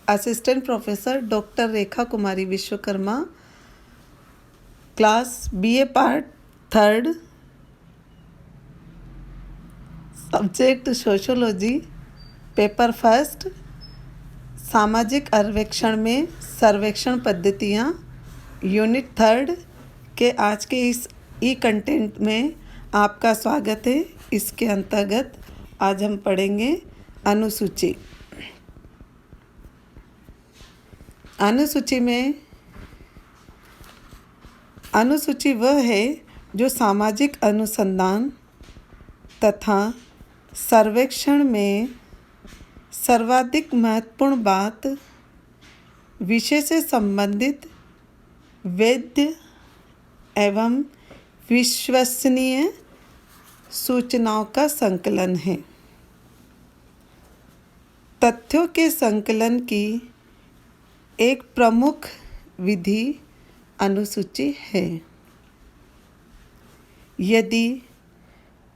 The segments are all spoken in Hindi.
Assistant professor doctor Rekha Kumari Vishwakarma, class BA part 3, subject sociology, paper first, सामाजिक सर्वेक्षण में सर्वेक्षण पद्धतियाँ, यूनिट 3 के आज के इस ई कंटेंट में आपका स्वागत है। इसके अंतर्गत आज हम पढ़ेंगे अनुसूची। अनुसूची में अनुसूची वह है जो सामाजिक अनुसंधान तथा सर्वेक्षण में सर्वाधिक महत्वपूर्ण बात, विषय से संबंधित वैध एवं विश्वसनीय सूचनाओं का संकलन है। तथ्यों के संकलन की एक प्रमुख विधि अनुसूची है। यदि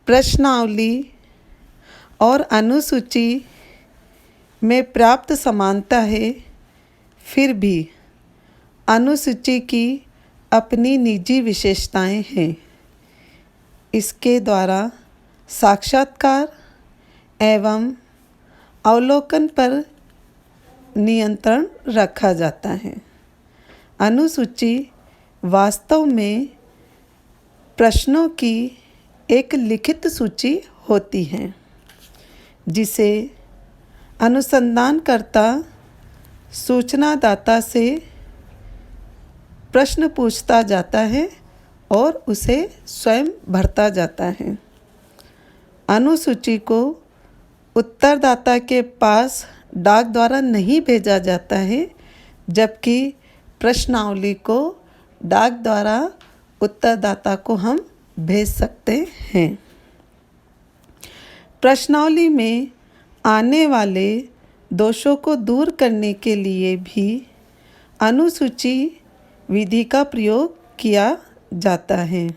प्रश्नावली और अनुसूची में प्राप्त समानता है, फिर भी अनुसूची की अपनी निजी विशेषताएं हैं। इसके द्वारा साक्षात्कार एवं अवलोकन पर नियंत्रण रखा जाता है। अनुसूची वास्तव में प्रश्नों की एक लिखित सूची होती है, जिसे अनुसंधानकर्ता सूचनादाता से प्रश्न पूछता जाता है और उसे स्वयं भरता जाता है। अनुसूची को उत्तरदाता के पास डाक द्वारा नहीं भेजा जाता है, जबकि प्रश्नावली को डाक द्वारा उत्तरदाता को हम भेज सकते हैं। प्रश्नावली में आने वाले दोषों को दूर करने के लिए भी अनुसूची विधि का प्रयोग किया जाता है।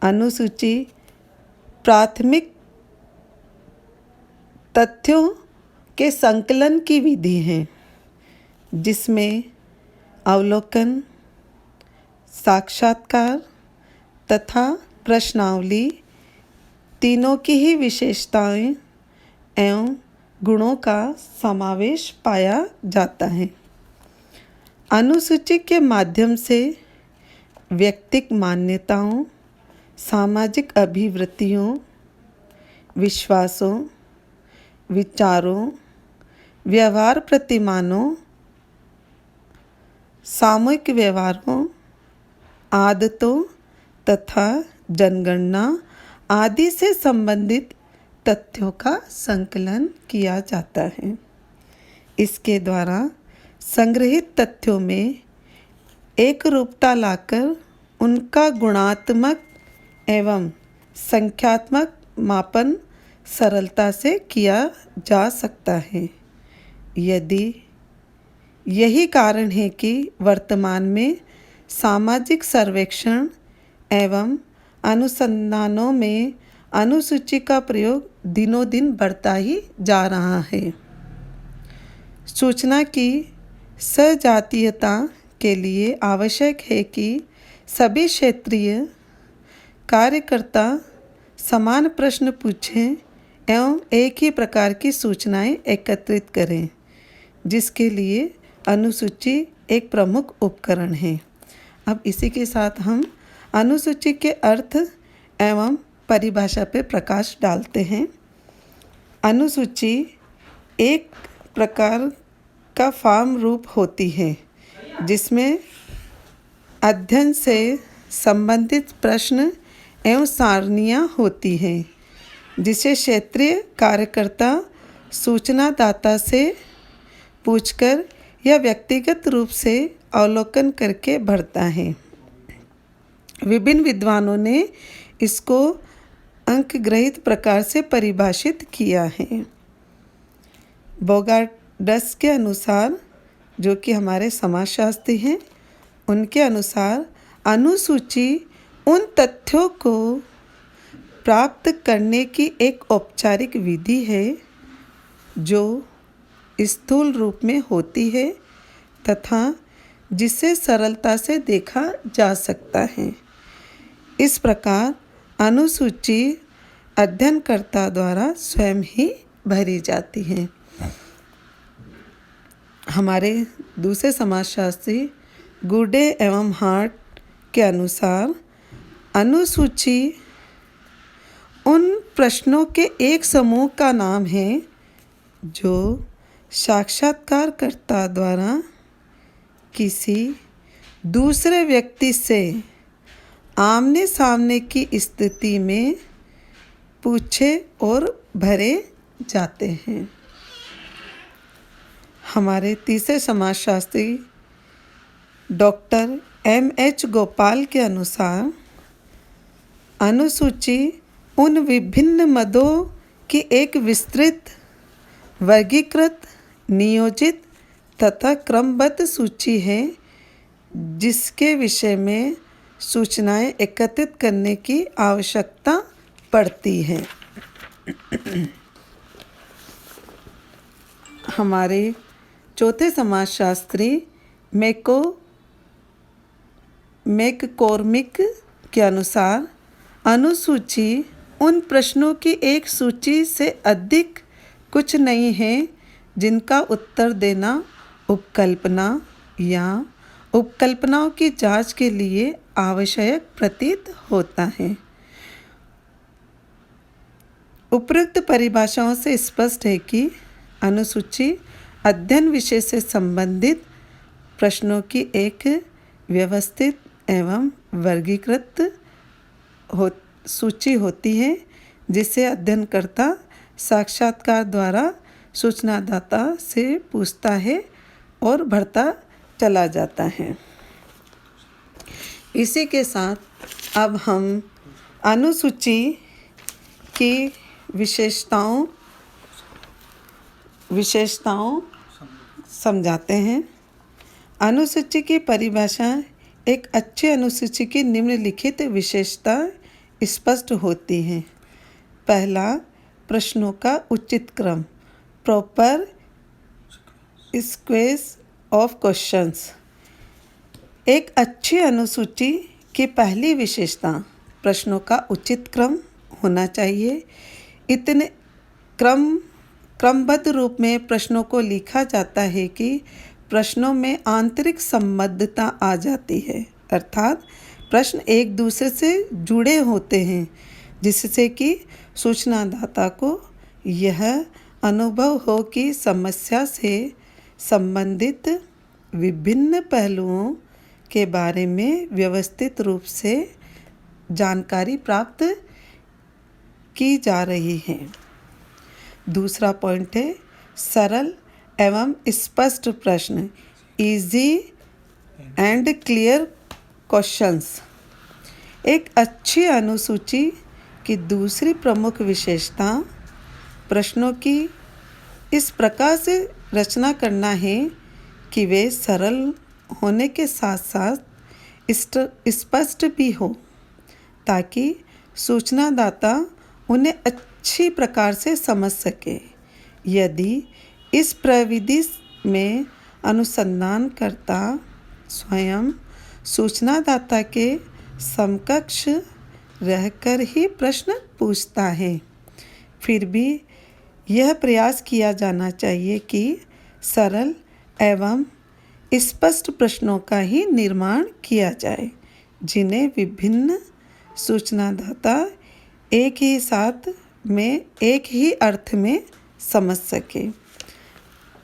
अनुसूची प्राथमिक तथ्यों के संकलन की विधि है, जिसमें अवलोकन, साक्षात्कार तथा प्रश्नावली तीनों की ही विशेषताएं एवं गुणों का समावेश पाया जाता है। अनुसूची के माध्यम से व्यक्तिगत मान्यताओं, सामाजिक अभिवृत्तियों, विश्वासों, विचारों, व्यवहार प्रतिमानों, सामूहिक व्यवहारों, आदतों तथा जनगणना आदि से संबंधित तथ्यों का संकलन किया जाता है। इसके द्वारा संग्रहित तथ्यों में एक रूपता लाकर उनका गुणात्मक एवं संख्यात्मक मापन सरलता से किया जा सकता है। यही कारण है कि वर्तमान में सामाजिक सर्वेक्षण एवं अनुसंधानों में अनुसूची का प्रयोग दिनों दिन बढ़ता ही जा रहा है। सूचना की सजातीयता के लिए आवश्यक है कि सभी क्षेत्रीय कार्यकर्ता समान प्रश्न पूछें एवं एक ही प्रकार की सूचनाएं एकत्रित करें, जिसके लिए अनुसूची एक प्रमुख उपकरण है। अब इसी के साथ हम अनुसूची के अर्थ एवं परिभाषा पर प्रकाश डालते हैं। अनुसूची एक प्रकार का फॉर्म रूप होती है, जिसमें अध्ययन से संबंधित प्रश्न एवं सारणियाँ होती हैं, जिसे क्षेत्रीय कार्यकर्ता सूचनादाता से पूछकर या व्यक्तिगत रूप से अवलोकन करके भरता है। विभिन्न विद्वानों ने इसको अंकग्रहित प्रकार से परिभाषित किया है। बोगार्डस के अनुसार, जो कि हमारे समाजशास्त्री हैं, उनके अनुसार अनुसूची उन तथ्यों को प्राप्त करने की एक औपचारिक विधि है जो स्थूल रूप में होती है तथा जिसे सरलता से देखा जा सकता है। इस प्रकार अनुसूची अध्ययनकर्ता द्वारा स्वयं ही भरी जाती है। हमारे दूसरे समाजशास्त्री गुर्डे एवं हार्ट के अनुसार अनुसूची उन प्रश्नों के एक समूह का नाम है जो साक्षात्कारकर्ता द्वारा किसी दूसरे व्यक्ति से आमने सामने की स्थिति में पूछे और भरे जाते हैं। हमारे तीसरे समाजशास्त्री डॉक्टर M.H. गोपाल के अनुसार अनुसूची उन विभिन्न मदों की एक विस्तृत, वर्गीकृत, नियोजित तथा क्रमबद्ध सूची है जिसके विषय में सूचनाएं एकत्रित करने की आवश्यकता पड़ती है। हमारे चौथे समाजशास्त्री मैककॉर्मिक के अनुसार अनुसूची उन प्रश्नों की एक सूची से अधिक कुछ नहीं है जिनका उत्तर देना उपकल्पना या उपकल्पनाओं की जांच के लिए आवश्यक प्रतीत होता है। उपरोक्त परिभाषाओं से स्पष्ट है कि अनुसूची अध्ययन विषय से संबंधित प्रश्नों की एक व्यवस्थित एवं वर्गीकृत सूची होती है जिसे अध्ययनकर्ता साक्षात्कार द्वारा सूचनादाता से पूछता है और भरता चला जाता है। इसी के साथ अब हम अनुसूची की विशेषताओं समझाते हैं। अनुसूची की परिभाषा एक अच्छी अनुसूची की निम्नलिखित विशेषता स्पष्ट होती हैं। पहला, प्रश्नों का उचित क्रम, प्रॉपर सीक्वेंस ऑफ क्वेश्चंस। एक अच्छी अनुसूची की पहली विशेषता प्रश्नों का उचित क्रम होना चाहिए। इतने क्रमबद्ध रूप में प्रश्नों को लिखा जाता है कि प्रश्नों में आंतरिक संबद्धता आ जाती है, अर्थात प्रश्न एक दूसरे से जुड़े होते हैं जिससे कि सूचनादाता को यह अनुभव हो कि समस्या से संबंधित विभिन्न पहलुओं के बारे में व्यवस्थित रूप से जानकारी प्राप्त की जा रही है। दूसरा पॉइंट है सरल एवं स्पष्ट प्रश्न, इजी एंड क्लियर क्वेश्चंस। एक अच्छी अनुसूची की दूसरी प्रमुख विशेषता प्रश्नों की इस प्रकार से रचना करना है कि वे सरल होने के साथ साथ स्पष्ट भी हो ताकि सूचनादाता उन्हें अच्छी प्रकार से समझ सके। यदि इस प्रविधि में अनुसंधानकर्ता स्वयं सूचनादाता के समकक्ष रहकर ही प्रश्न पूछता है, फिर भी यह प्रयास किया जाना चाहिए कि सरल एवं स्पष्ट प्रश्नों का ही निर्माण किया जाए जिन्हें विभिन्न सूचनादाता एक ही साथ में एक ही अर्थ में समझ सके।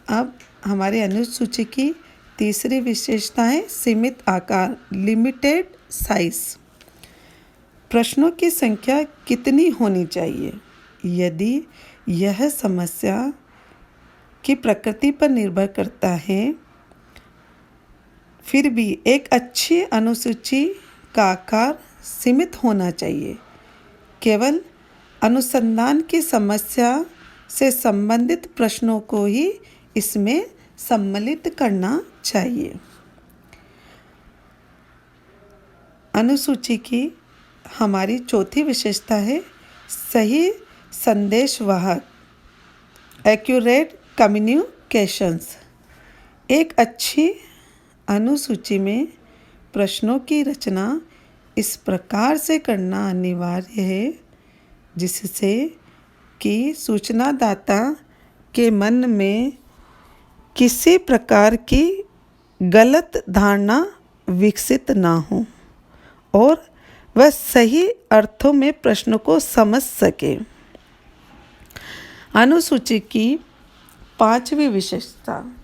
अब हमारे अनुसूची की तीसरी विशेषता है सीमित आकार, लिमिटेड साइज। प्रश्नों की संख्या कितनी होनी चाहिए? यदि यह समस्या की प्रकृति पर निर्भर करता है, फिर भी एक अच्छी अनुसूची का आकार सीमित होना चाहिए। केवल अनुसंधान की समस्या से संबंधित प्रश्नों को ही इसमें सम्मिलित करना चाहिए। अनुसूची की हमारी चौथी विशेषता है सही संदेशवाहक, एक्यूरेट क्वेश्चंस। एक अच्छी अनुसूची में प्रश्नों की रचना इस प्रकार से करना अनिवार्य है जिससे कि सूचनादाता के मन में किसी प्रकार की गलत धारणा विकसित ना हो और वह सही अर्थों में प्रश्न को समझ सके। अनुसूची की 5वीं विशेषता।